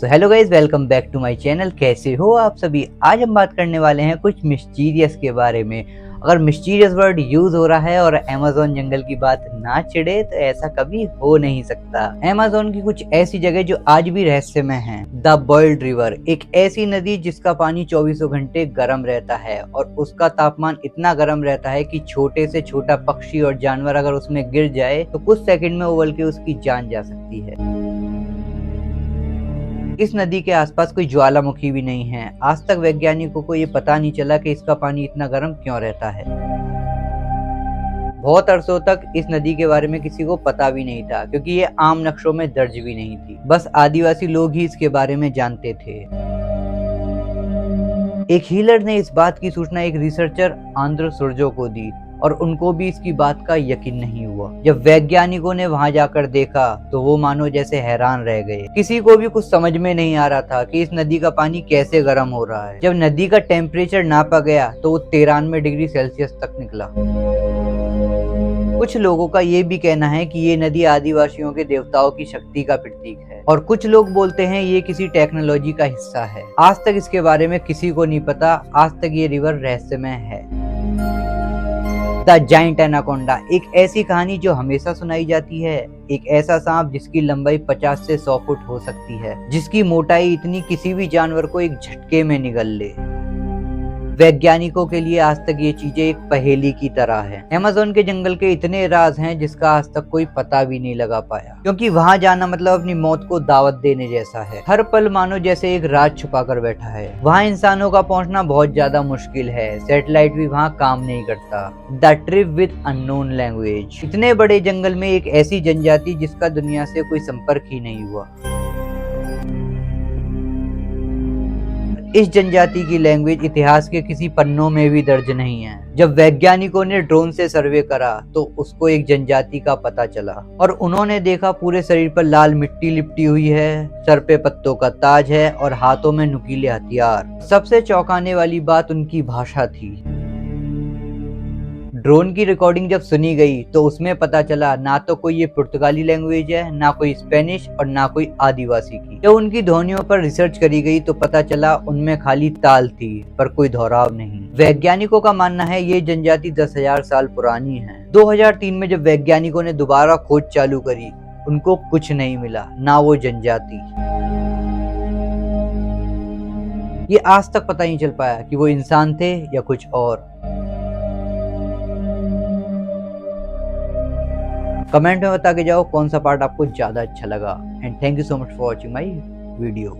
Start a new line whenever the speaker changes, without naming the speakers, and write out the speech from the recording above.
So hello guys, welcome back to my channel. कैसे हो आप सभी। आज हम बात करने वाले हैं कुछ मिस्टीरियस के बारे में। अगर मिस्टीरियस वर्ड यूज हो रहा है और अमेज़न जंगल की बात ना छिड़े तो ऐसा कभी हो नहीं सकता। अमेज़न की कुछ ऐसी जगह जो आज भी रहस्यमय हैं। द बॉइल्ड रिवर, एक ऐसी नदी जिसका पानी 24 घंटे गर्म रहता है और उसका तापमान इतना गर्म रहता है कि छोटे से छोटा पक्षी और जानवर अगर उसमें गिर जाए तो कुछ सेकंड में उबल के उसकी जान जा सकती है। इस नदी के आसपास कोई ज्वालामुखी भी नहीं है। आज तक वैज्ञानिकों को ये पता नहीं चला कि इसका पानी इतना गर्म क्यों रहता है। बहुत अरसों तक इस नदी के बारे में किसी को पता भी नहीं था, क्योंकि ये आम नक्शों में दर्ज भी नहीं थी। बस आदिवासी लोग ही इसके बारे में जानते थे। एक हीलर ने इस बात की सूचना एक रिसर्चर आंद्र सुर्जो को दी और उनको भी इसकी बात का यकीन नहीं हुआ। जब वैज्ञानिकों ने वहां जाकर देखा तो वो मानो जैसे हैरान रह गए। किसी को भी कुछ समझ में नहीं आ रहा था कि इस नदी का पानी कैसे गर्म हो रहा है। जब नदी का टेम्परेचर नापा गया तो वो 93 डिग्री सेल्सियस तक निकला। कुछ लोगों का ये भी कहना है कि ये नदी आदिवासियों के देवताओं की शक्ति का प्रतीक है और कुछ लोग बोलते हैं ये किसी टेक्नोलॉजी का हिस्सा है। आज तक इसके बारे में किसी को नहीं पता। आज तक ये रिवर रहस्यमय है। द जाइंट एनाकोंडा, एक ऐसी कहानी जो हमेशा सुनाई जाती है। एक ऐसा सांप जिसकी लंबाई 50 से 100 फुट हो सकती है, जिसकी मोटाई इतनी किसी भी जानवर को एक झटके में निगल ले। वैज्ञानिकों के लिए आज तक ये चीजें एक पहेली की तरह है। अमेज़न के जंगल के इतने राज हैं जिसका आज तक कोई पता भी नहीं लगा पाया, क्योंकि वहां जाना मतलब अपनी मौत को दावत देने जैसा है। हर पल मानो जैसे एक राज छुपा कर बैठा है। वहां इंसानों का पहुंचना बहुत ज्यादा मुश्किल है। सैटेलाइट भी वहां काम नहीं करता। The trip with unknown language, इतने बड़े जंगल में एक ऐसी जनजाति जिसका दुनिया से कोई संपर्क ही नहीं हुआ। इस जनजाति की लैंग्वेज इतिहास के किसी पन्नों में भी दर्ज नहीं है। जब वैज्ञानिकों ने ड्रोन से सर्वे करा तो उसको एक जनजाति का पता चला और उन्होंने देखा पूरे शरीर पर लाल मिट्टी लिपटी हुई है, सर पे पत्तों का ताज है और हाथों में नुकीले हथियार। सबसे चौंकाने वाली बात उनकी भाषा थी। ड्रोन की रिकॉर्डिंग जब सुनी गई तो उसमें पता चला ना तो कोई ये पुर्तगाली लैंग्वेज है, ना कोई स्पेनिश और ना कोई आदिवासी की। जब उनकी ध्वनियों पर रिसर्च करी गई तो पता चला उनमें खाली ताल थी पर कोई दोहराव नहीं। वैज्ञानिकों का मानना है ये जनजाति 10,000 साल पुरानी है। 2003 में जब वैज्ञानिकों ने दोबारा खोज चालू करी उनको कुछ नहीं मिला, ना वो जनजाति। ये आज तक पता नहीं चल पाया कि वो इंसान थे या कुछ और। कमेंट में बता के जाओ कौन सा पार्ट आपको ज्यादा अच्छा लगा। And thank you so much for watching my video.